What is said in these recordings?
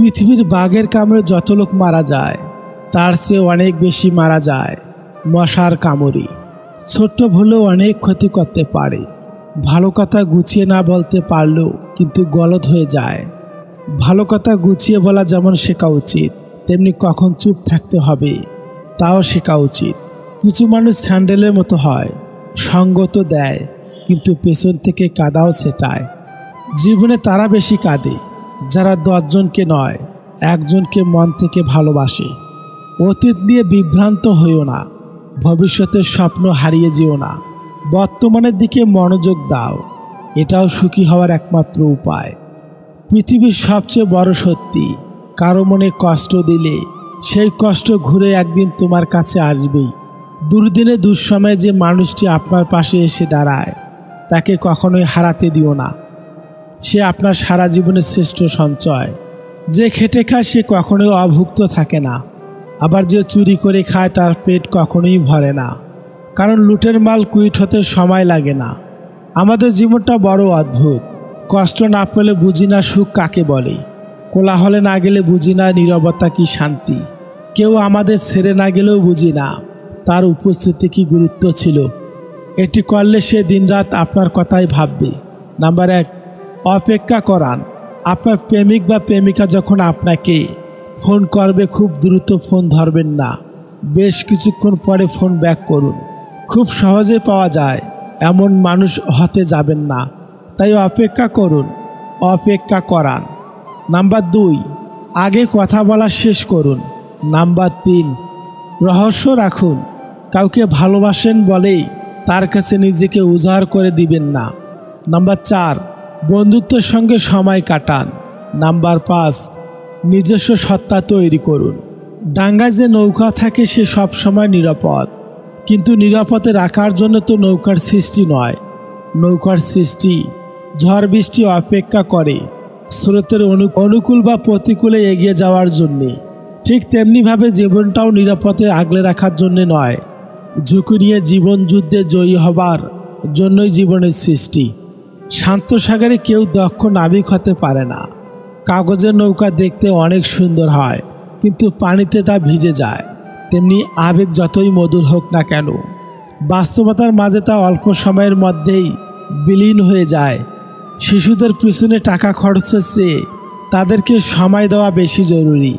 পৃথিবীর বাঘের কামড়ে যত লোক মারা যায় তার চেয়ে অনেক বেশি মারা যায় মশার কামড়ে। ছোট্ট ভুলেও অনেক ক্ষতি করতে পারে। ভালো কথা গুছিয়ে না বলতে পারলেও কিন্তু গলদ হয়ে যায়। ভালো কথা গুছিয়ে বলা যেমন শেখা উচিত, তেমনি কখন চুপ থাকতে হবে তাও শেখা উচিত। কিছু মানুষ স্যান্ডেলের মতো হয়, সঙ্গ তো দেয় কিন্তু পেছন থেকে কাদাও ছেটায়। জীবনে তারা বেশি কাঁদে যারা 10 জনকে নয়, একজনকে মন থেকে ভালোবাসে। অতীত নিয়ে বিভ্রান্ত হইও না, ভবিষ্যতের স্বপ্ন হারিয়ে যেও না। বর্তমানের দিকে মনোযোগ দাও, এটাও সুখী হওয়ার একমাত্র উপায়। পৃথিবীর সবচেয়ে বড় সত্যি, কারো মনে কষ্ট দিলে সেই কষ্ট ঘুরে একদিন তোমার কাছে আসবেই। দুর্দিনে দুঃসময়ে যে মানুষটি আপনার পাশে এসে দাঁড়ায় তাকে কখনোই হারাতে দিও না। সে আপনার সারা জীবনের শ্রেষ্ঠ সঞ্চয়। যে খেটে খায় সে কখনোই অভুক্ত থাকে না, আবার যে চুরি করে খায় তার পেট কখনোই ভরে না। কারণ লুটের মাল কুইট হতে সময় লাগে না। আমাদের জীবনটা বড় অদ্ভুত। কষ্ট না পেলে বুঝি না সুখ কাকে বলে, কোলাহলে না গেলে বুঝি না নীরবতা কি শান্তি, কেউ আমাদের ছেড়ে না গেলেও বুঝি না তার উপস্থিতি কি গুরুত্ব ছিল। এটি করলে সে দিনরাত আপনার কথাই ভাববে। নাম্বার 1, অপেক্ষা করান। আপনার প্রেমিক বা প্রেমিকা যখন আপনাকে ফোন করবে খুব দ্রুত ফোন ধরবেন না, বেশ কিছুক্ষণ পরে ফোন ব্যাক করুন। খুব সহজে পাওয়া যায় এমন মানুষ হতে যাবেন না, তাই অপেক্ষা করুন, অপেক্ষা করান। নাম্বার 2, আগে কথা বলা শেষ করুন। নাম্বার 3, রহস্য রাখুন। কাউকে ভালোবাসেন বলেই তার কাছে নিজেকে উজাড় করে দিবেন না। নাম্বার 4, বন্ধুত্বের সঙ্গে সময় কাটান। নাম্বার 5, নিজস্ব সত্তা তৈরি করুন। ডাঙ্গায় যে নৌকা থাকে সে সবসময় নিরাপদ, কিন্তু নিরাপদে রাখার জন্য তো নৌকার সৃষ্টি নয়, নৌকার সৃষ্টি ঝড় বৃষ্টি অপেক্ষা করে স্রোতের অনুকূল বা প্রতিকূলে এগিয়ে যাওয়ার জন্যে। ঠিক তেমনিভাবে জীবনটাও নিরাপদে আগলে রাখার জন্যে নয়, ঝুঁকি নিয়ে জীবন যুদ্ধে জয়ী হবার জন্যই জীবনের সৃষ্টি। শান্ত সাগরে কেউ দক্ষ নাবিক হতে পারে না। কাগজের নৌকা দেখতে অনেক সুন্দর হয়, কিন্তু পানিতে তা ভিজে যায়। তেমনি আবেগ যতই মধুর হোক না কেন, বাস্তবতার মাঝে তা অল্প সময়ের মধ্যেই বিলীন হয়ে যায়। শিশুদের পিছনে টাকা খরচের চেয়ে তাদেরকে সময় দেওয়া বেশি জরুরি।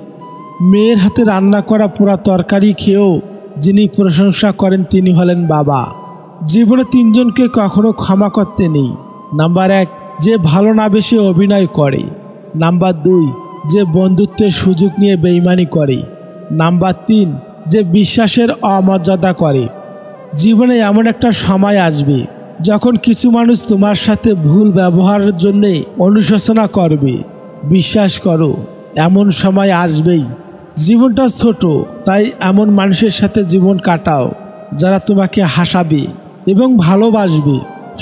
মেয়ের হাতে রান্না করা পোড়া তরকারি খেয়েও যিনি প্রশংসা করেন তিনি হলেন বাবা। জীবনে 3 জনকে কখনো ক্ষমা করতে নেই। নাম্বার 1, যে ভালো না বেশি অভিনয় করে। নাম্বার 2, যে বন্ধুত্বের সুযোগ নিয়ে বেইমানি করে। নাম্বার 3, যে বিশ্বাসের অমর্যাদা করে। জীবনে এমন একটা সময় আসবে যখন কিছু মানুষ তোমার সাথে ভুল ব্যবহারের জন্য অনুশোচনা করবে। বিশ্বাস করো, এমন সময় আসবেই। জীবনটা ছোট, তাই এমন মানুষের সাথে জীবন কাটাও যারা তোমাকে হাসাবে এবং ভালোবাসবে।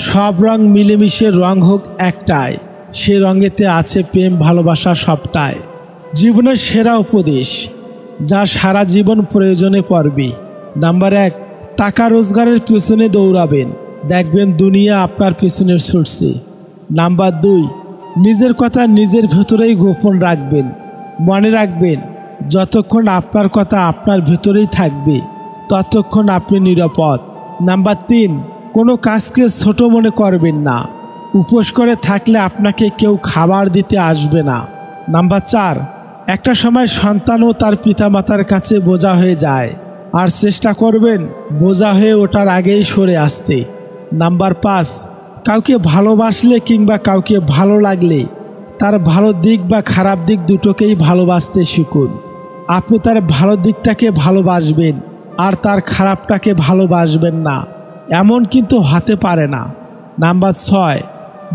সব রং মিলেমিশে রং হোক একটাই, সে রঙেতে আছে প্রেম ভালোবাসা সবটাই। জীবনের সেরা উপদেশ যা সারা জীবন প্রয়োজনে পড়বে। নাম্বার 1, টাকা রোজগারের পিছনে দৌড়াবেন, দেখবেন দুনিয়া আপনার পিছনে ছুটছে। নাম্বার 2, নিজের কথা নিজের ভেতরেই গোপন রাখবেন। মনে রাখবেন, যতক্ষণ আপনার কথা আপনার ভেতরেই থাকবে ততক্ষণ আপনি নিরাপদ। নাম্বার 3, কোনো কাজকে ছোট মনে করবেন না। উপোস করে থাকলে আপনাকে কেউ খাবার দিতে আসবে না। নাম্বার 4, একটা সময় সন্তানও তার পিতামাতার কাছে বোঝা হয়ে যায়, আর চেষ্টা করবেন বোঝা হয়ে ওঠার আগেই সরে আসতে। নাম্বার 5, কাউকে ভালোবাসলে কিংবা কাউকে ভালো লাগলে তার ভালো দিক বা খারাপ দিক দুটোকেই ভালোবাসতে শিখুন। আপনি তার ভালো দিকটাকে ভালোবাসবেন আর তার খারাপটাকে ভালোবাসবেন না, এমন কিন্তু হতে পারে না। নাম্বার 6,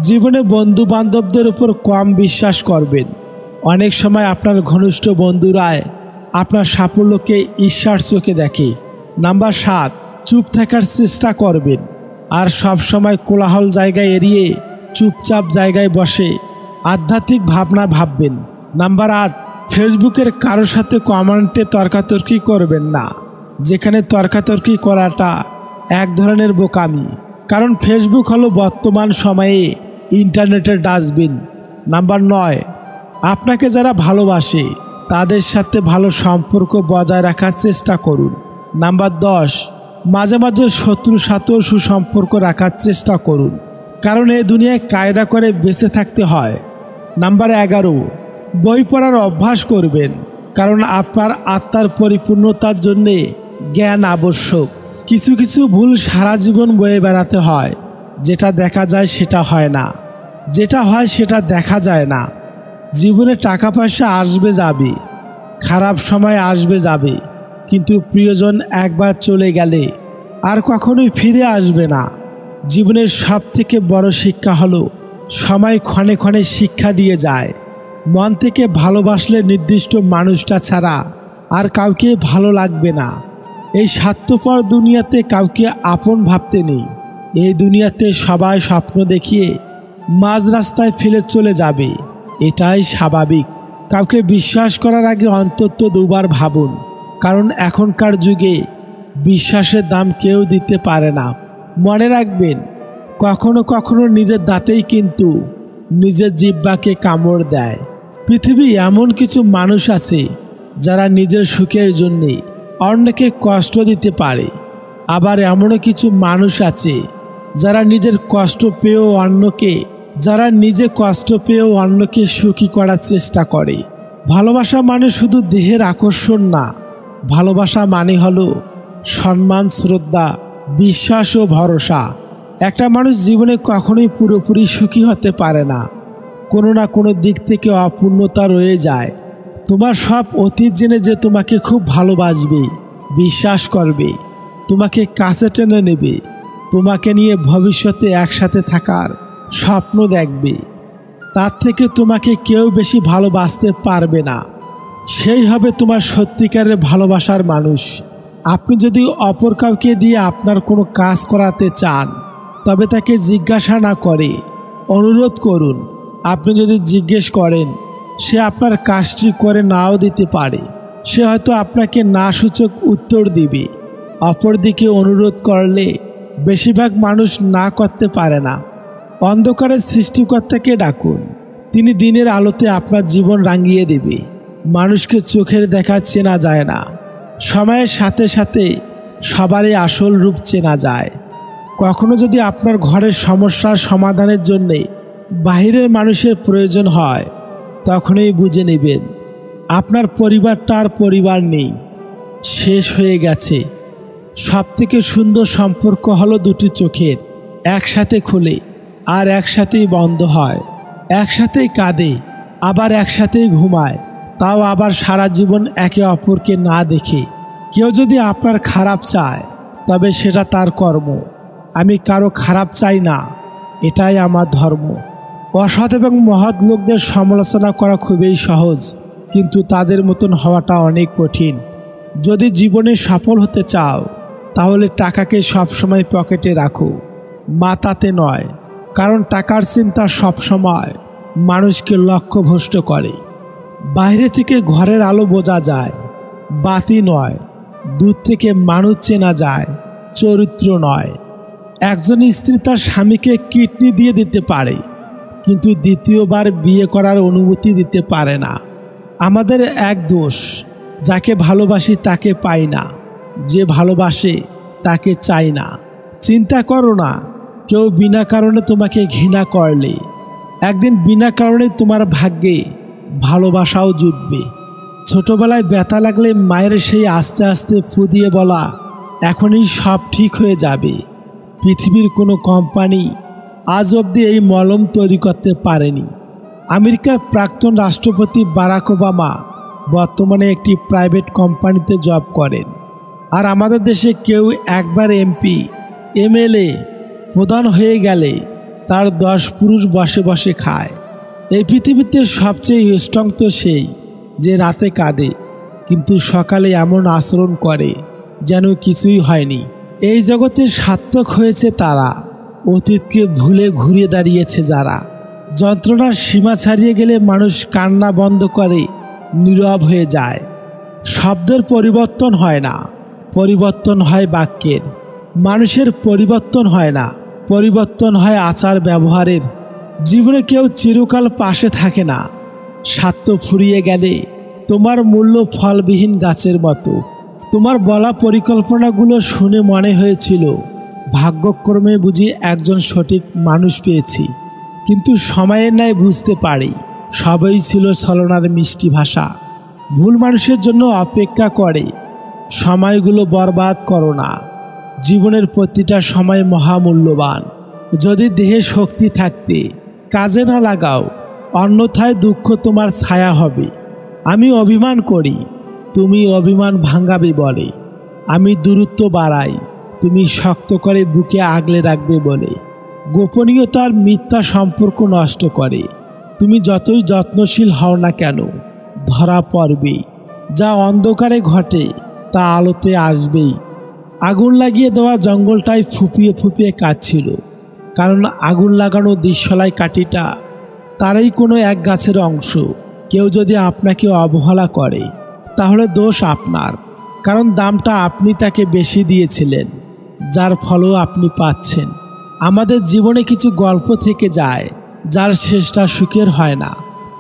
জীবনে বন্ধু বান্ধবদের উপর কম বিশ্বাস করবেন। অনেক সময় আপনার ঘনিষ্ঠ বন্ধুরাই আপনার সাফল্যকে ঈর্ষার চোখে দেখে। নাম্বার 7, চুপ থাকার চেষ্টা করবেন আর সব সময় কোলাহল জায়গায় এড়িয়ে চুপচাপ জায়গায় বসে আধ্যাত্মিক ভাবনা ভাববেন। নাম্বার 8, ফেসবুকের কারোর সাথে কমেন্টে তর্কাতর্কি করবেন না, যেখানে তর্কাতর্কি করাটা এক ধরনের বোকামি, কারণ ফেসবুক হলো বর্তমান সময়ে ইন্টারনেটের ডাস্টবিন। নাম্বার 9, আপনাকে যারা ভালোবাসে তাদের সাথে ভালো সম্পর্ক বজায় রাখার চেষ্টা করুন। নাম্বার 10, মাঝে মাঝে শত্রুর সাথেও সুসম্পর্ক রাখার চেষ্টা করুন, কারণ এই দুনিয়ায় কায়দা করে বেঁচে থাকতে হয়। নাম্বার 11, বই পড়ার অভ্যাস করবেন, কারণ আপনার আত্মার পরিপূর্ণতার জন্যে জ্ঞান আবশ্যক। কিছু কিছু ভুল সারা জীবন বয়ে বেড়াতে হয়। যেটা দেখা যায় সেটা হয় না, যেটা হয় সেটা দেখা যায় না। জীবনে টাকা পয়সা আসবে যাবে, খারাপ সময় আসবে যাবে, কিন্তু প্রিয়জন একবার চলে গেলে আর কখনোই ফিরে আসবে না। জীবনের সবথেকে বড় শিক্ষা হলো সময় ক্ষণে ক্ষণে শিক্ষা দিয়ে যায়। মন থেকে ভালোবাসলে নির্দিষ্ট মানুষটা ছাড়া আর কাউকে ভালো লাগবে না। এই স্বার্থপর দুনিয়াতে কাউকে আপন ভাবতে নেই। এই দুনিয়াতে সবাই স্বপ্ন দেখিয়ে মাঝ রাস্তায় ফেলে চলে যাবে, এটাই স্বাভাবিক। কাউকে বিশ্বাস করার আগে অন্তত দুবার ভাবুন, কারণ এখনকার যুগে বিশ্বাসের দাম কেউ দিতে পারে না। মনে রাখবেন, কখনো কখনো নিজের দাঁতেই কিন্তু নিজের জিহ্বাকে কামড় দেয়। পৃথিবী এমন কিছু মানুষ আছে যারা নিজের সুখের জন্যে অন্যকে কষ্ট দিতে পারে, আবার এমনও কিছু মানুষ আছে যারা নিজে কষ্ট পেয়েও অন্যকে সুখী করার চেষ্টা করে। ভালোবাসা মানে শুধু দেহের আকর্ষণ না, ভালোবাসা মানে হলো সম্মান, শ্রদ্ধা, বিশ্বাস ও ভরসা। একটা মানুষ জীবনে কখনোই পুরোপুরি সুখী হতে পারে না, কোনো না কোনো দিক থেকে অপূর্ণতা রয়ে যায়। তোমার সব অতীত জেনে যে তোমাকে খুব ভালোবাসবে, বিশ্বাস করবে, তোমাকে কাছে টেনে নেবে, তোমাকে নিয়ে ভবিষ্যতে একসাথে থাকার স্বপ্ন দেখবে, তার থেকে তোমাকে কেউ বেশি ভালোবাসতে পারবে না। সেই হবে তোমার সত্যিকারের ভালোবাসার মানুষ। আপনি যদি অপর কাউকে দিয়ে আপনার কোনো কাজ করাতে চান, তবে তাকে জিজ্ঞাসা না করে অনুরোধ করুন। আপনি যদি জিজ্ঞেস করেন, সে আপনার কাজটি করে নাও দিতে পারে। সে হয়তো আপনাকে না সূচক উত্তর দিবে। অপরদিকে অনুরোধ করলে বেশিরভাগ মানুষ না করতে পারে না। অন্ধকারের সৃষ্টিকর্তাকে ডাকুন, তিনি দিনের আলোতে আপনার জীবন রাঙিয়ে দেবে। মানুষকে চোখের দেখা চেনা যায় না, সময়ের সাথে সাথে সবারই আসল রূপ চেনা যায়। কখনো যদি আপনার ঘরের সমস্যার সমাধানের জন্যে বাহিরের মানুষের প্রয়োজন হয়, তখনই বুঝে নেবেন আপনার পরিবারটা আর পরিবার নেই, শেষ হয়ে গেছে। সবথেকে সুন্দর সম্পর্ক হলো দুটি চোখের, একসাথে খোলে আর একসাথেই বন্ধ হয়, একসাথেই কাঁদে আবার একসাথেই ঘুমায়, তাও আবার সারা জীবন একে অপরকে না দেখে। কেউ যদি আপনার খারাপ চায়, তবে সেটা তার কর্ম। আমি কারো খারাপ চাই না, এটাই আমার ধর্ম। অসৎ এবং মহৎ লোকদের সমালোচনা করা খুবই সহজ, কিন্তু তাদের মতন হওয়াটা অনেক কঠিন। যদি জীবনে সফল হতে চাও, তাহলে টাকাকে সবসময় পকেটে রাখো, মাথাতে নয়, কারণ টাকার চিন্তা সবসময় মানুষকে লক্ষ্যভ্রষ্ট করে। বাইরে থেকে ঘরের আলো বোঝা যায়, বাতি নয়। দূর থেকে মানুষ চেনা যায়, চরিত্র নয়। একজন স্ত্রী তার স্বামীকে কিডনি দিয়ে দিতে পারে, কিন্তু দ্বিতীয়বার বিয়ে করার অনুমতি দিতে পারে না। আমাদের এক দোষ, যাকে ভালোবাসি তাকে পাই না, যে ভালোবাসে তাকে চাই না। চিন্তা করো না, কেউ বিনা কারণে তোমাকে ঘৃণা করলে একদিন বিনা কারণে তোমার ভাগ্যে ভালোবাসাও জুটবে। ছোটবেলায় ব্যথা লাগলে মায়ের সেই আস্তে আস্তে ফু দিয়ে বলা, এখনই সব ঠিক হয়ে যাবে। পৃথিবীর কোনো কোম্পানি আজ অবধি এই মলম তৈরি করতে পারেনি। আমেরিকার প্রাক্তন রাষ্ট্রপতি বারাক ওবামা বর্তমানে একটি প্রাইভেট কোম্পানিতে জব করেন। আর আমাদের দেশে কেউ একবার এমপি, এমএলএ, প্রধান হয়ে গেলে তার 10 পুরুষ বসে বসে খায়। এই পৃথিবীতে সবচেয়ে স্ট্রং তো সেই যে রাতে কাঁদে, কিন্তু সকালে এমন আচরণ করে যেন কিছুই হয়নি। এই জগতে সার্থক হয়েছে তারা, অতীতকে ভুলে ঘুরে দাঁড়িয়েছে যারা। যন্ত্রণার সীমা ছাড়িয়ে গেলে মানুষ কান্না বন্ধ করে, নীরব হয়ে যায়। শব্দের পরিবর্তন হয় না, পরিবর্তন হয় বাক্যের। মানুষের পরিবর্তন হয় না, পরিবর্তন হয় আচার ব্যবহারের। জীবনে কেউ চিরকাল পাশে থাকে না, স্বার্থ ফুরিয়ে গেলে তোমার মূল্য ফলবিহীন গাছের মতো। তোমার বলা পরিকল্পনাগুলো শুনে মনে হয়েছিল ভাগ্যক্রমে বুঝি একজন সঠিক মানুষ পেয়েছি, কিন্তু সময়ের ন্যায় বুঝতে পারি সবই ছিল ছলনার মিষ্টি ভাষা। ভুল মানুষের জন্য অপেক্ষা করে সময়গুলো বরবাদ করো না। জীবনের প্রতিটা সময় মহামূল্যবান। যদি দেহে শক্তি থাকতে কাজে না লাগাও, অন্যথায় দুঃখ তোমার ছায়া হবে। আমি অভিমান করি, তুমি অভিমান ভাঙাবে বলে। আমি দূরত্ব বাড়াই, তুমি শক্ত করে বুকে আগলে রাখবে বলে। গোপনীয়তার মিথ্যা সম্পর্ক নষ্ট করে। তুমি যতই যত্নশীল হও না কেন, ধরা পড়বে। যা অন্ধকারে ঘটে তা আলোতে আসবেই। আগুন লাগিয়ে দেওয়া জঙ্গলটাই ফুপিয়ে ফুপিয়ে কাঁদছিল, কারণ আগুন লাগানো দিশলাই কাঠিটা তারই কোনো এক গাছের অংশ। কেউ যদি আপনাকে অবহেলা করে তাহলে দোষ আপনার, কারণ দামটা আপনি তাকে বেশি দিয়েছিলেন, যার ফলও আপনি পাচ্ছেন। আমাদের জীবনে কিছু গল্প থেকে যায় যার শেষটা সুখের হয় না,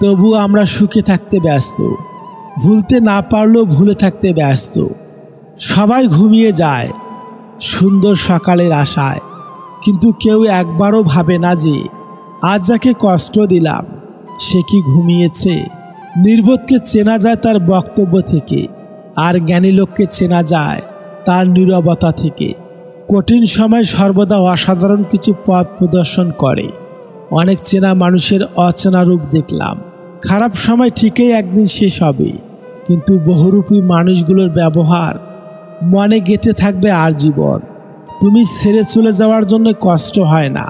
তবু আমরা সুখে থাকতে ব্যস্ত। ভুলতে না পারলেও ভুলে থাকতে ব্যস্ত। সবাই ঘুমিয়ে যায় সুন্দর সকালের আশায়, কিন্তু কেউ একবারও ভাবে না যে আজ যাকে কষ্ট দিলাম সে কি ঘুমিয়েছে। নির্বোধকে চেনা যায় তার বক্তব্য থেকে, আর জ্ঞানী লোককে চেনা যায় তার নীরবতা থেকে। কঠিন সময় সর্বদা অসাধারণ কিছু পথ প্রদর্শন করে। অনেক চেনা মানুষের অচেনা রূপ দেখলাম। খারাপ সময় ঠিকই একদিন শেষ হবে, কিন্তু বহুরূপী মানুষগুলোর ব্যবহার মনে গেঁথে থাকবে আর জীবন। তুমি ছেড়ে চলে যাওয়ার জন্য কষ্ট হয় না,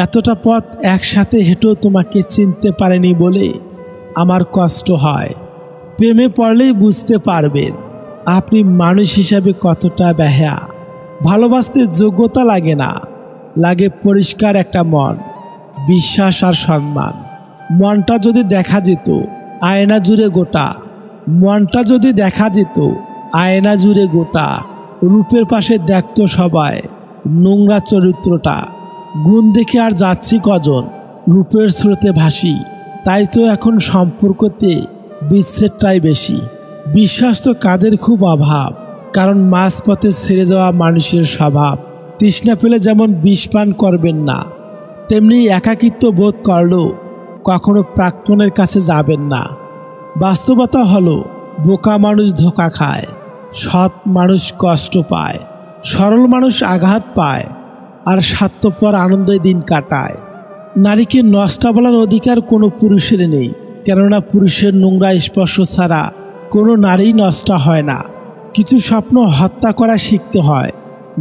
এতটা পথ একসাথে হেঁটেও তোমাকে চিনতে পারেনি বলে আমার কষ্ট হয়। প্রেমে পড়লেই বুঝতে পারবেন আপনি মানুষ হিসাবে কতটা বেহায়া। ভালোবাসতে যোগ্যতা লাগে না, লাগে পরিষ্কার একটা মন, বিশ্বাস আর সম্মান। মনটা যদি দেখা যেত আয়না জুড়ে গোটা, মনটা যদি দেখা যেত আয়না জুড়ে গোটা। রূপের পাশে দেখতো সবাই নোংরা চরিত্রটা। গুণ দেখে আর যাচ্ছি কজন, রূপের স্রোতে ভাসি। তাই তো এখন সম্পর্কতে বিচ্ছেদটাই বেশি। বিশ্বাস তো কাদের খুব অভাব, কারণ মাঝপথে ছেড়ে যাওয়া মানুষের স্বভাব। তৃষ্ণা পেলে যেমন বিষ পান করবেন না, তেমনি একাকিত্ব বোধ করলেও কখনো প্রাক্তনের কাছে যাবেন না। বাস্তবতা হলো বোকা মানুষ ধোঁকা খায়, সৎ মানুষ কষ্ট পায়, সরল মানুষ আঘাত পায়, আর স্বার্থপর আনন্দে দিন কাটায়। নারীকে নষ্ট বলার অধিকার কোনো পুরুষের নেই, কেননা পুরুষের নোংরা স্পর্শ ছাড়া কোনো নারী নষ্ট হয় না। কিছু স্বপ্ন হত্যা করা শিখতে হয়,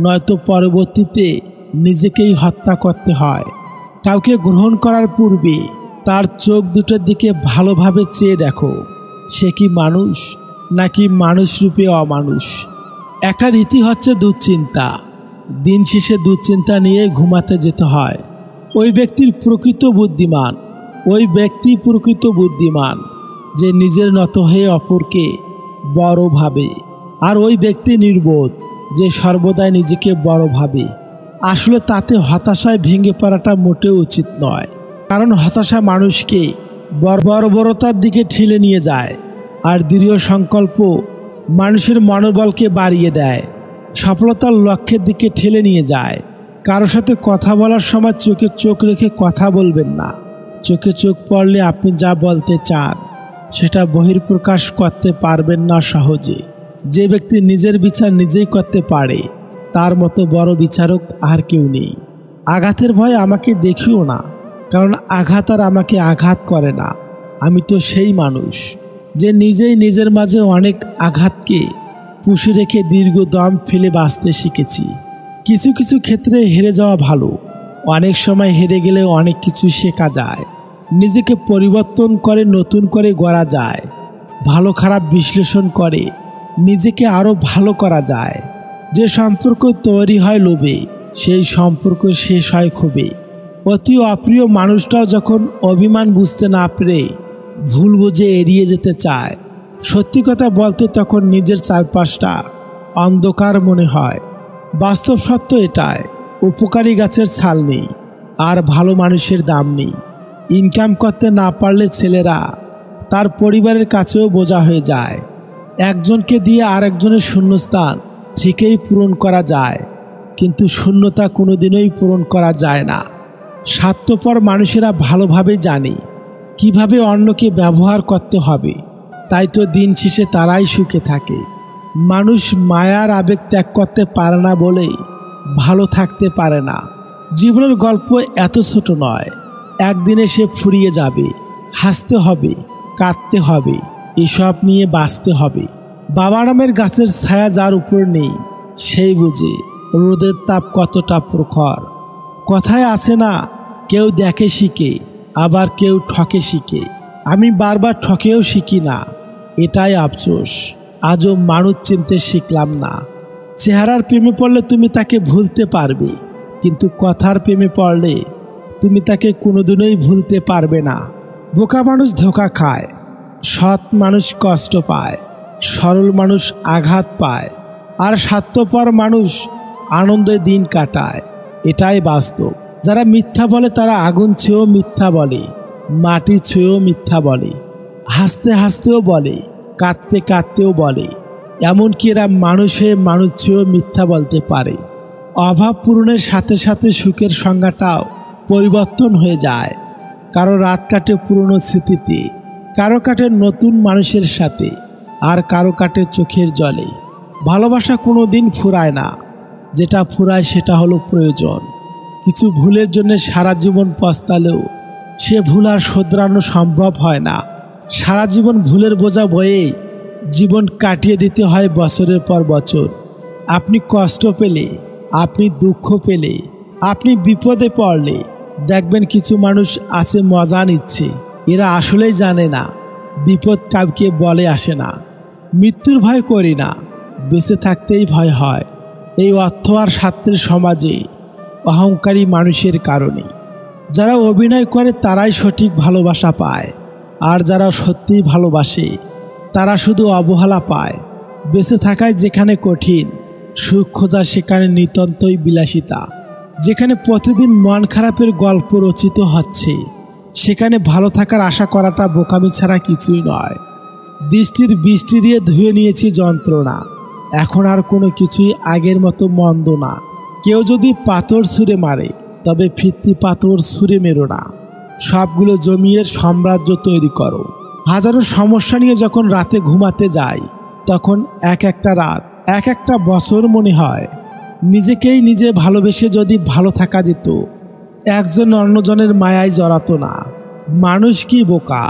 নয়তো পরবর্তীতে নিজেকেই হত্যা করতে হয়। কাউকে গ্রহণ করার পূর্বে তার চোখ দুটোর দিকে ভালোভাবে চেয়ে দেখো, সে কি মানুষ নাকি মানুষ রূপে অমানুষ। একটা রীতি হচ্ছে দুশ্চিন্তা। দিন শেষে দুশ্চিন্তা নিয়ে ঘুমাতে যেতে হয়। ওই ব্যক্তির প্রকৃত বুদ্ধিমান, ওই ব্যক্তি প্রকৃত বুদ্ধিমান যে নিজের নত হয়ে অপরকে বড় ভাবে, আর ওই ব্যক্তি নির্বোধ যে সর্বদাই নিজেকে বড় ভাবে। আসলে তাতে হতাশায় ভেঙে পড়াটা মোটেও উচিত নয়, কারণ হতাশা মানুষকে বর্বরতার দিকে ঠেলে নিয়ে যায়, আর দৃঢ় সংকল্প মানুষের মনোবলকে বাড়িয়ে দেয়, সফলতার লক্ষ্যের দিকে ঠেলে নিয়ে যায়। কারোর সাথে কথা বলার সময় চোখে চোখ রেখে কথা বলবেন না। চোখে চোখ পড়লে আপনি যা বলতে চান সেটা বহির্প্রকাশ করতে পারবেন না সহজে। যে ব্যক্তি নিজের বিচার নিজেই করতে পারে তার মতো বড় বিচারক আর কেউ নেই। আঘাতের ভয় আমাকে দেখিও না, কারণ আঘাত আর আমাকে আঘাত করে না। আমি তো সেই মানুষ যে নিজেই নিজের মাঝে অনেক আঘাতকে পুষে রেখে দীর্ঘ দম ফেলে বাঁচতে শিখেছি। কিছু কিছু ক্ষেত্রে হেরে যাওয়া ভালো, অনেক সময় হেরে গেলে অনেক কিছু শেখা যায়, নিজেকে পরিবর্তন করে নতুন করে গড়া যায়। ভালো খারাপ বিশ্লেষণ করে নিজেকে আরও ভালো করা যায়। যে সম্পর্ক তৈরি হয় লোভে, সেই সম্পর্ক শেষ হয় ক্ষোভে। অতি অপ্রিয় মানুষটাও যখন অভিমান বুঝতে না পেরে ভুল বুঝে এড়িয়ে যেতে চায়, সত্যি কথা বলতে তখন নিজের চারপাশটা অন্ধকার মনে হয়। বাস্তব সত্য এটাই, উপকারী গাছের ছাল নেই আর ভালো মানুষের দাম নেই। ইনকাম করতে না পারলে ছেলেরা তার পরিবারের কাছেও বোঝা হয়ে যায়। একজনকে দিয়ে আরেকজনের শূন্যস্থান ঠিকই পূরণ করা যায়, কিন্তু শূন্যতা কোনোদিনই পূরণ করা যায় না। স্বার্থপর মানুষেরা ভালোভাবে জানে কিভাবে অন্যকে ব্যবহার করতে হবে, তাই তো দিন শেষে তারাই সুখে থাকে। মানুষ মায়ার আবেগ ত্যাগ করতে পারে না বলেই ভালো থাকতে পারে না। জীবনের গল্প এত ছোট নয়, একদিনে সে ফুরিয়ে যাবে। হাসতে হবে, কাঁদতে হবে, এসব নিয়ে বাঁচতে হবে। বাবা নামের গাছের ছায়া যার উপর নেই, সেই বুঝে রোদের তাপ কতটা প্রখর। কথায় আছে না, কেউ দেখে শিখে, আবার কেউ ঠকে শিখে। আমি বারবার ঠকেও শিখি না, এটাই আফসোস। আজও মানুষ চিনতে শিখলাম না। চেহারার প্রেমে পড়লে তুমি তাকে ভুলতে পারবে, কিন্তু কথার প্রেমে পড়লে তুমি তাকে কোনোদিনই ভুলতে পারবে না। বোকা মানুষ ধোঁকা খায়, সৎ মানুষ কষ্ট পায়, সরল মানুষ আঘাত পায়, আর স্বার্থপর মানুষ আনন্দে দিন কাটায়। এটাই বাস্তব। যারা মিথ্যা বলে তারা আগুন ছুঁয়েও মিথ্যা বলে, মাটি ছুঁয়েও মিথ্যা বলে, হাসতে হাসতেও বলে, কাঁদতে কাঁদতেও বলে। এমনকি এরা মানুষ হয়ে মানুষ ছুঁয়েও মিথ্যা বলতে পারে। অভাব পূরণের সাথে সাথে সুখের সংজ্ঞাটাও পরিবর্তন হয়ে যায়। কারো রাত কাটে পুরনো স্মৃতিতে, কারো কাটে নতুন মানুষের সাথে, আর কারো কাটে চোখের জলে। ভালোবাসা কোনো দিন ফুরায় না, যেটা ফুরায় সেটা হলো প্রয়োজন। কিছু ভুলের জন্য সারা জীবন পস্তালেও সে ভুল আর শোধরানো সম্ভব হয় না। সারা জীবন ভুলের বোঝা বয়ে জীবন কাটিয়ে দিতে হয় বছরের পর বছর। আপনি কষ্ট পেলে, আপনি দুঃখ পেলে, আপনি বিপদে পড়লে দেখবেন কিছু মানুষ আছে মজা নিচ্ছে। এরা আসলেই জানে না বিপদ কাউকে বলে আসে না। মৃত্যুর ভয় করি না, বেঁচে থাকতেই ভয় হয়। এই অর্থ আর স্বার্থের সমাজে অহংকারী মানুষের কারণে যারা অভিনয় করে তারাই সঠিক ভালোবাসা পায়, আর যারা সত্যিই ভালোবাসে তারা শুধু অবহেলা পায়। বেঁচে থাকায় যেখানে কঠিন, সুখ খোঁজা সেখানে নিতান্তই বিলাসিতা। যেখানে প্রতিদিন মন খারাপের গল্প রচিত হচ্ছে, সেখানে ভালো থাকার আশা করাটা বোকামি ছাড়া কিছুই নয়। দৃষ্টির বৃষ্টি দিয়ে ধুয়ে নিয়েছি যন্ত্রণা, এখন আর কোনো কিছুই আগের মতো মন্দ না। কেউ যদি পাথর ছুঁড়ে মারে, তবে ফিরতি পাথর ছুঁড়ে মেরো না। সবগুলো জমিয়ে সাম্রাজ্য তৈরি করো। হাজারো সমস্যা নিয়ে যখন রাতে ঘুমাতে যাই, তখন এক একটা রাত এক একটা বছর মনে হয়। নিজেকেই নিজে ভালোবেসে যদি ভালো থাকা যেত, একজন অন্যজনের মায়ায় জড়াতো না। মানুষ কি বোকা,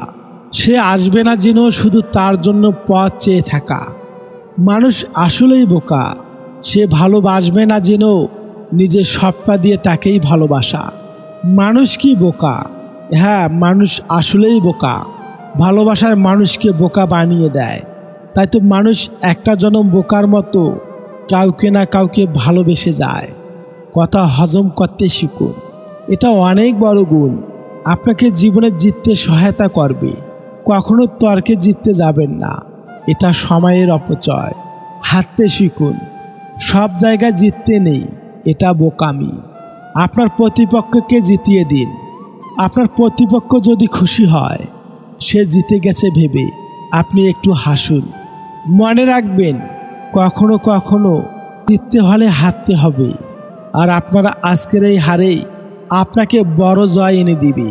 সে আসবে না জেনেও শুধু তার জন্য পথ চেয়ে থাকা। মানুষ আসলেই বোকা, সে ভালোবাসবে না জেনেও নিজের সবটা দিয়ে তাকেই ভালোবাসা। মানুষ কি বোকা, হ্যাঁ মানুষ আসলেই বোকা। ভালোবাসার মানুষকে বোকা বানিয়ে দেয়। তাই তো মানুষ একটা জনম বোকার মতো কাউকে না কাউকে ভালোবেসে যায়। কথা হজম করতে শিখুন, এটা অনেক বড় গুণ, আপনাকে জীবনে জিততে সহায়তা করবে। কখনো তর্কে জিততে যাবেন না, এটা সময়ের অপচয়। হারতে শিখুন, সব জায়গায় জিততে নেই, এটা বোকামি। আপনার প্রতিপক্ষকে জিতিয়ে দিন। আপনার প্রতিপক্ষ যদি খুশি হয়, সে জিতে গেছে ভেবে আপনি একটু হাসুন। মনে রাখবেন, কখনো কখনো জিততে হলে হারতে হবে, আর আপনারা আজকের এই হারেই আপনাকে বড় জয় এনে দিবে।